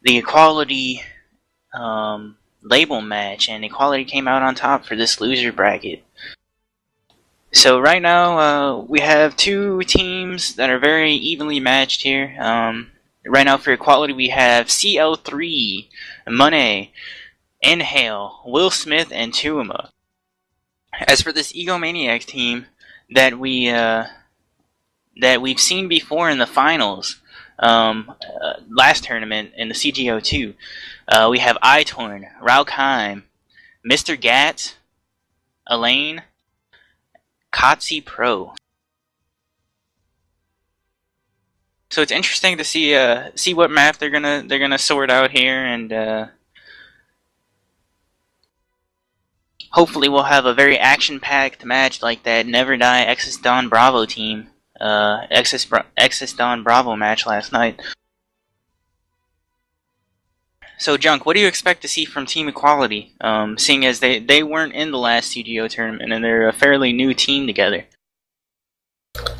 the equality label match, and equality came out on top for this loser bracket. So right now we have two teams that are very evenly matched here. Right now for equality we have CL3, egomaNiac, Inhale, Will Smith, and Tuuma. As for this egomaNiac team that we've seen before in the finals, last tournament in the CGO 2, we have iTorn, Raukheim, Mr. Gat, Elaine, Kotzi Pro. So it's interesting to see what map they're gonna sort out here, and hopefully we'll have a very action-packed match like that Never Die exxisdawn.bravo team, exxisdawn.bravo match last night. So Junk, what do you expect to see from Team Equality, seeing as they weren't in the last CGO tournament and they're a fairly new team together?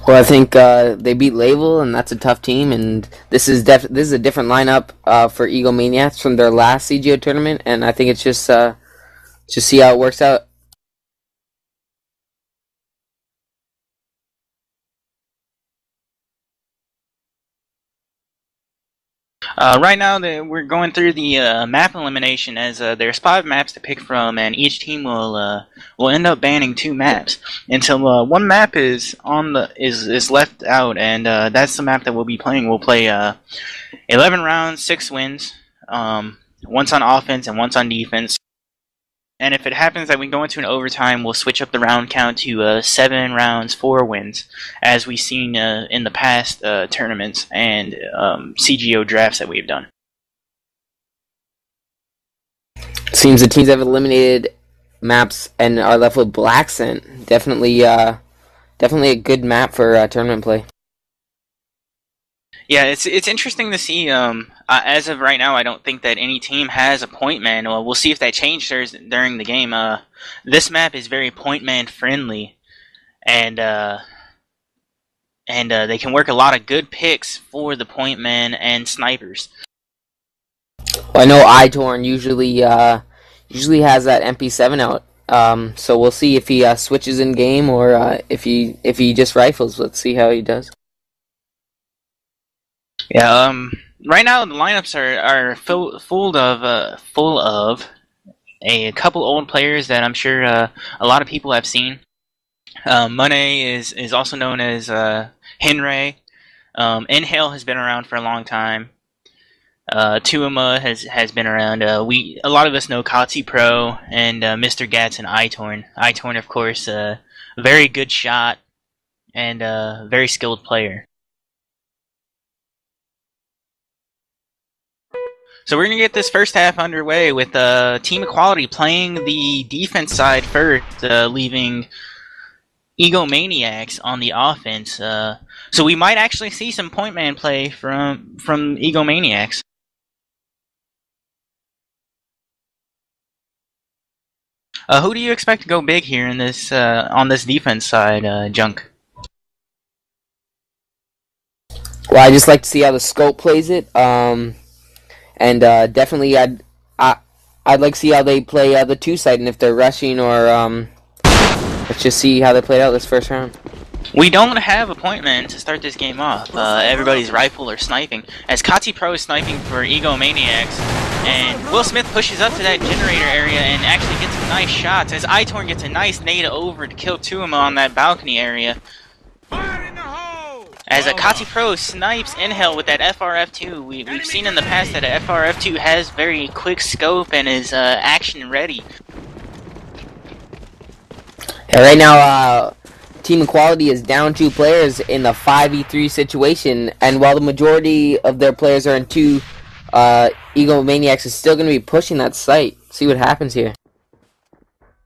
Well, I think they beat Label, and that's a tough team. And this is a different lineup for egomaNiacs from their last CGO tournament, and I think it's just see how it works out. Right now, we're going through the map elimination, as there's 5 maps to pick from, and each team will end up banning 2 maps until one map is left out, and that's the map that we'll be playing. We'll play 11 rounds, 6 wins, once on offense and once on defense. And if it happens that we go into an overtime, we'll switch up the round count to 7 rounds, 4 wins, as we've seen in the past tournaments and CGO drafts that we've done. Seems the teams have eliminated maps and are left with Black Scent. Definitely a good map for tournament play. Yeah, it's interesting to see. As of right now, I don't think that any team has a point man. Well, we'll see if that changes during the game. This map is very point man friendly, and they can work a lot of good picks for the point man and snipers. Well, I know iTorn usually has that MP7 out. So we'll see if he switches in game or if he just rifles. Let's see how he does. Yeah, right now the lineups are full of a couple old players that I'm sure a lot of people have seen. egomaNiac is also known as Henry. Inhale has been around for a long time. Tuuma has been around. A lot of us know Kotzi Pro and Mr. Gats and iTorn. iTorn, of course, a very good shot and a very skilled player. So we're going to get this first half underway with Team Equality playing the defense side first, leaving egomaNiacs on the offense. So we might actually see some point man play from egomaNiacs. Who do you expect to go big here in this on this defense side, Junk? Well, I just like to see how the scope plays it. And definitely, I'd like to see how they play the 2 side, and if they're rushing or let's just see how they played out this first round. We don't have a point man to start this game off. Everybody's rifle or sniping, as Kotzi Pro is sniping for egomaNiacs, and Will Smith pushes up to that generator area and actually gets some nice shots, as iTorn gets a nice nade over to kill Tuuma on that balcony area. As a Kotzi Pro snipes Inhale with that FRF2, we've seen in the past that a FRF2 has very quick scope and is action ready. Yeah, right now, Team Equality is down 2 players in the 5v3 situation, and while the majority of their players are in 2, egomaNiacs is still going to be pushing that site. See what happens here.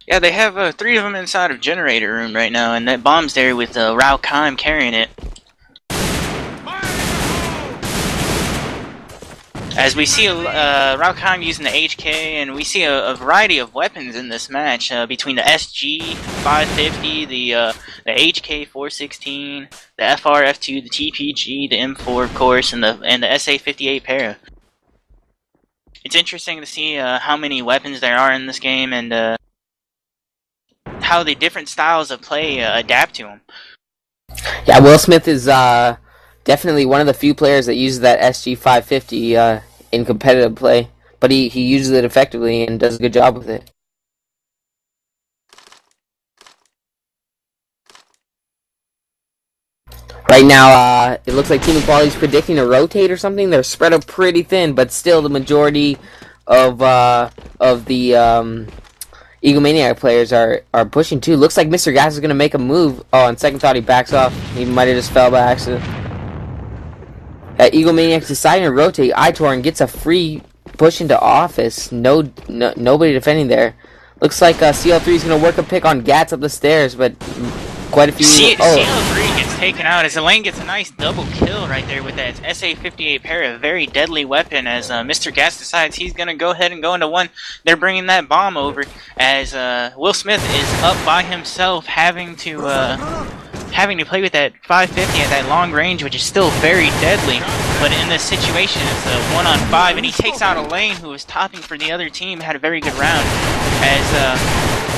Yeah, they have 3 of them inside of generator room right now, and that bomb's there with Raukheim carrying it. As we see Raukheim using the HK, and we see a variety of weapons in this match between the SG 550, the HK 416, the FRF2, the TPG, the M4 of course, and the SA 58 para. it's interesting to see how many weapons there are in this game and how the different styles of play adapt to them. Yeah, Will Smith is definitely one of the few players that uses that SG550 in competitive play, but he uses it effectively and does a good job with it. Right now, it looks like Team Equality is predicting a rotate or something. They're spread out pretty thin, but still the majority of the egomaNiac players are pushing too. Looks like Mr. Gas is going to make a move. Oh, on second thought, he backs off. He might have just fell by accident. egomaNiac's deciding to rotate. iTorn gets a free push into office. Nobody defending there. Looks like CL3 is going to work a pick on Gats up the stairs, but quite a few... CL3 gets taken out as Elaine gets a nice double kill right there with that SA-58 pair, a very deadly weapon, as Mr. Gas decides he's going to go ahead and go into one. They're bringing that bomb over as Will Smith is up by himself, having to play with that 550 at that long range, which is still very deadly. But in this situation, it's a 1-on-5, and he takes out Elaine, who was topping for the other team, had a very good round. As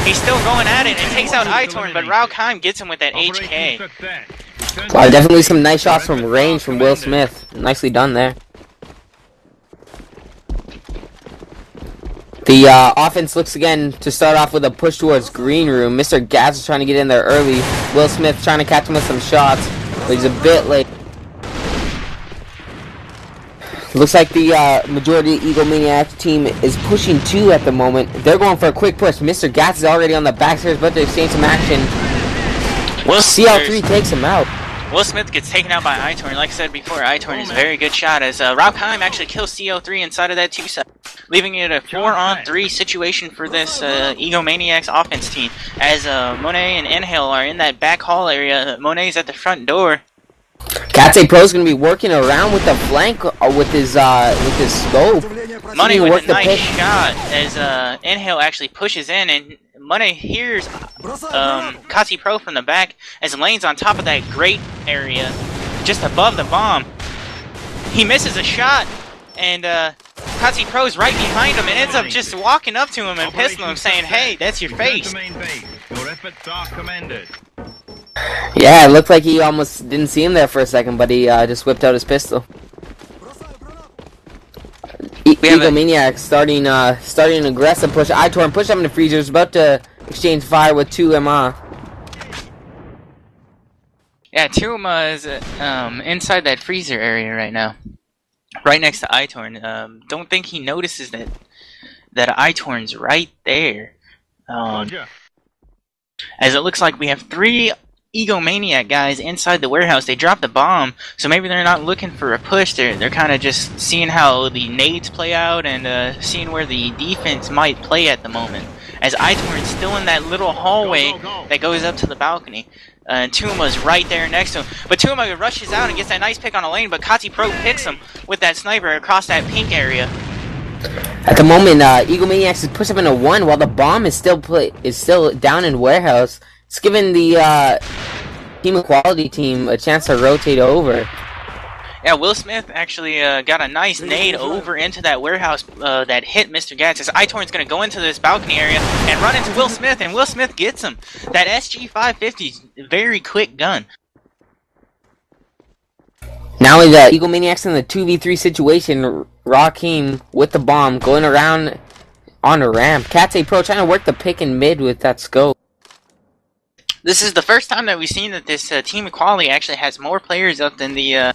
he's still going at it and takes out iTorn, but Raukheim gets him with that HK. Wow, definitely some nice shots from range from Will Smith. Nicely done there. The offense looks again to start off with a push towards green room. Mr. Gas is trying to get in there early. Will Smith trying to catch him with some shots, but he's a bit late. Looks like the majority egomaNiac team is pushing 2 at the moment. They're going for a quick push. Mr. Gas is already on the backstairs, but they're seeing some action. CL3 takes him out. Will Smith gets taken out by iTorn. Like I said before, iTorn is a very good shot as Raukheim actually kills CL3 inside of that 2-side, leaving it a 4-on-3 situation for this egomaNiac's offense team. As Monet and Inhale are in that back hall area, Monet's at the front door. Katse Pro's gonna be working around with the flank with his scope. Money with a nice shot as Inhale actually pushes in, and Money hears Katse Pro from the back as Lane's on top of that grate area just above the bomb. He misses a shot, and Katse Pro's right behind him and ends up just walking up to him and pistoling him, saying, "Hey, that's your face." Yeah, it looked like he almost didn't see him there for a second, but he just whipped out his pistol. egomaNiac starting an aggressive push. iTorn push up in the freezers, about to exchange fire with 2MA. Yeah, 2MA is inside that freezer area right now, right next to iTorn. Don't think he notices that iTorn's right there. As it looks like we have 3 egomaNiac guys inside the warehouse. They dropped the bomb, so maybe they're not looking for a push. They're kind of just seeing how the nades play out and seeing where the defense might play at the moment. As iTorn's still in that little hallway that goes up to the balcony. And Tuma's right there next to him. But Tuma rushes out and gets that nice pick on a lane, but Katse Pro picks him with that sniper across that pink area. At the moment, egomaNiac is pushed up into 1 while the bomb is still down in warehouse. It's given the Team Equality team a chance to rotate over. Yeah, Will Smith actually got a nice nade over into that warehouse that hit Mr. Gatz. As iTorn's going to go into this balcony area and run into Will Smith, and Will Smith gets him. That SG550's very quick gun. Now with egomaNiac's in the 2v3 situation, Rakim with the bomb going around on a ramp. Katse Pro trying to work the pick in mid with that scope. This is the first time that we've seen that this Team Equality actually has more players up than the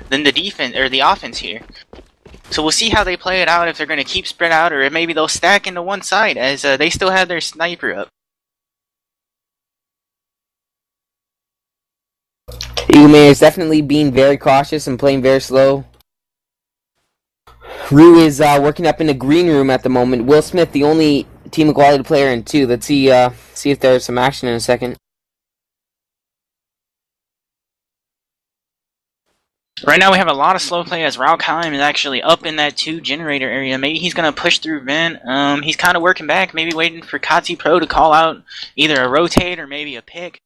defense or the offense here. So we'll see how they play it out, if they're going to keep spread out or if maybe they'll stack into one side as they still have their sniper up. egomaNiac is definitely being very cautious and playing very slow. Rue is working up in the green room at the moment. Will Smith, the only Team Equality player in 2. Let's see if there's some action in a second. Right now we have a lot of slow play as Raukheim is actually up in that 2 generator area. Maybe he's going to push through vent. He's kind of working back, maybe waiting for Katse Pro to call out either a rotate or maybe a pick.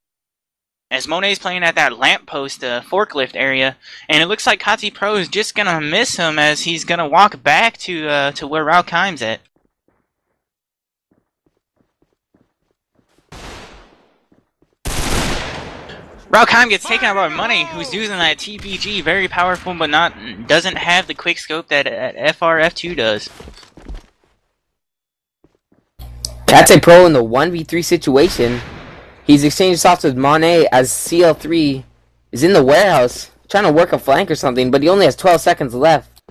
as Monet's playing at that lamppost forklift area, and it looks like Kati Pro is just gonna miss him as he's gonna walk back to where Raukheim's at. Raukheim gets taken out by Money, who's using that TPG, very powerful, but doesn't have the quick scope that FRF2 does. Kati Pro in the 1v3 situation. He's exchanged shots with Monet as CL3 is in the warehouse trying to work a flank or something, but he only has 12 seconds left.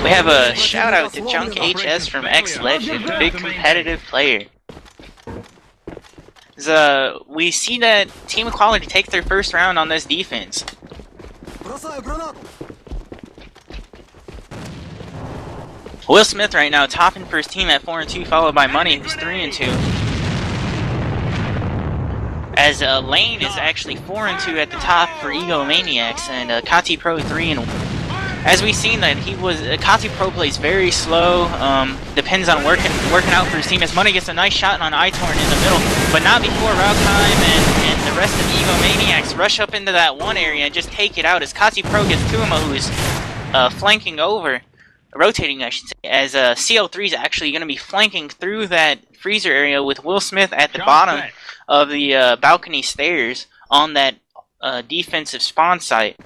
We have a shout out to Junk HS from X Legend, big competitive player. We see that Team Equality takes their first round on this defense. Will Smith right now topping for his team at 4-2, followed by Money, who's 3-2. As Lane is actually 4-2 at the top for egomaNiacs, and Kati Pro 3-1. As we've seen that Kati Pro plays very slow, depends on working out for his team. As Money gets a nice shot on iTorn in the middle, but not before Raukheim and the rest of egomaNiacs rush up into that one area and just take it out. As Kati Pro gets Tuuma, who's flanking over, rotating I should say, as CL3 is actually going to be flanking through that freezer area with Will Smith at the bottom of the balcony stairs on that defensive spawn site.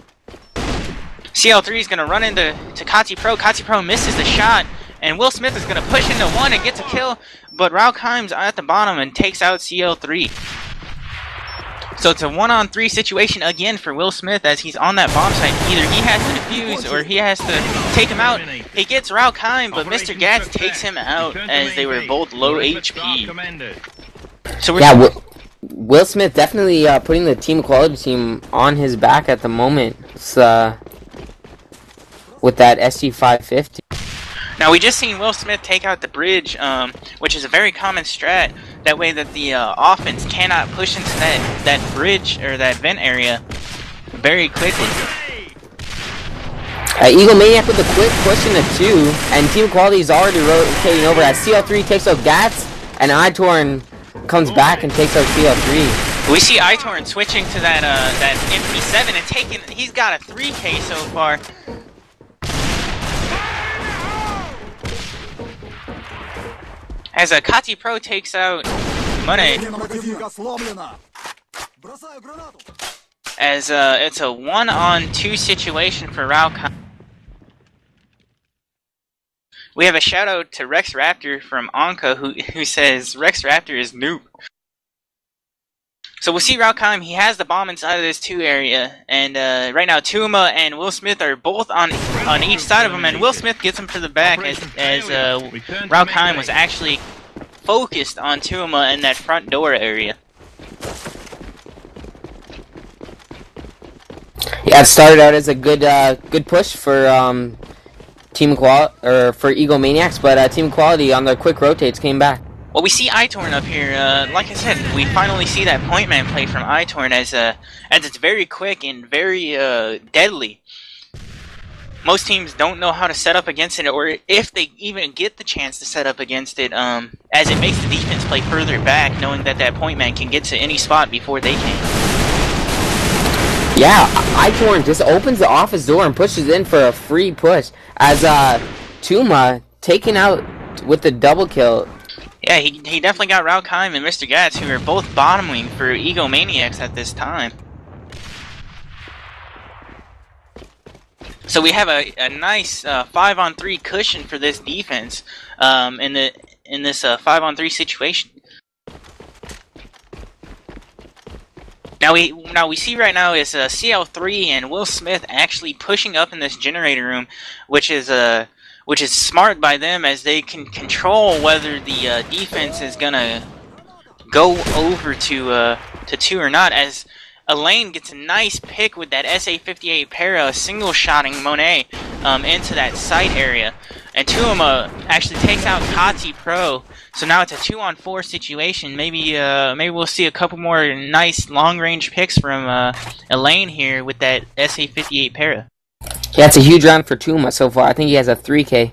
CL3 is going to run into Kati Pro. Kati Pro misses the shot, and Will Smith is going to push into one and gets a kill, but Raukheim's at the bottom and takes out CL3. So it's a 1-on-3 situation again for Will Smith as he's on that bomb site. Either he has to defuse or he has to take him out. He gets Raukheim, but Mr. Gats takes him out as they were both low HP. So yeah, Will Smith definitely putting the Team Equality team on his back at the moment. With that SG550. Now we just seen Will Smith take out the bridge, which is a very common strat. That way that the offense cannot push into that bridge or that vent area very quickly. egomaNiac with a quick push into 2, and Team Equality is already rotating over as CL3 takes out Gats, and iTorn comes back and takes out CL3. We see iTorn switching to that MP7 and he's got a 3K so far. As Kati Pro takes out Money. As it's a 1-on-2 situation for Raukheim. We have a shout out to Rex Raptor from Anka who says Rex Raptor is noob. So we'll see Raukheim, he has the bomb inside of this 2 area, and right now Tuuma and Will Smith are both on each side of him, and Will Smith gets him to the back as Raukheim was actually focused on Tuuma in that front door area. Yeah, it started out as a good push for Team Equality or for egomaNiacs, but Team Equality on their quick rotates came back. Well, we see iTorn up here. Like I said, we finally see that point man play from iTorn as it's very quick and very deadly. Most teams don't know how to set up against it, or if they even get the chance to set up against it, as it makes the defense play further back, knowing that point man can get to any spot before they can. Yeah, iTorn just opens the office door and pushes in for a free push, as Tuuma taken out with the double kill. Yeah, he definitely got Raukheim and Mr. Gats, who are both bottoming for egomaNiacs at this time. So we have a nice 5-on-3 cushion for this defense in this 5-on-3 situation. Now we see right now is CL3 and Will Smith actually pushing up in this generator room, which is smart by them as they can control whether the defense is gonna go over to 2 or not. As Elaine gets a nice pick with that SA-58 para, single-shotting Monet into that site area. And Tuuma actually takes out Kati Pro. So now it's a 2-on-4 situation. Maybe we'll see a couple more nice long-range picks from Elaine here with that SA-58 para. Yeah, it's a huge round for Tuuma so far. I think he has a 3K.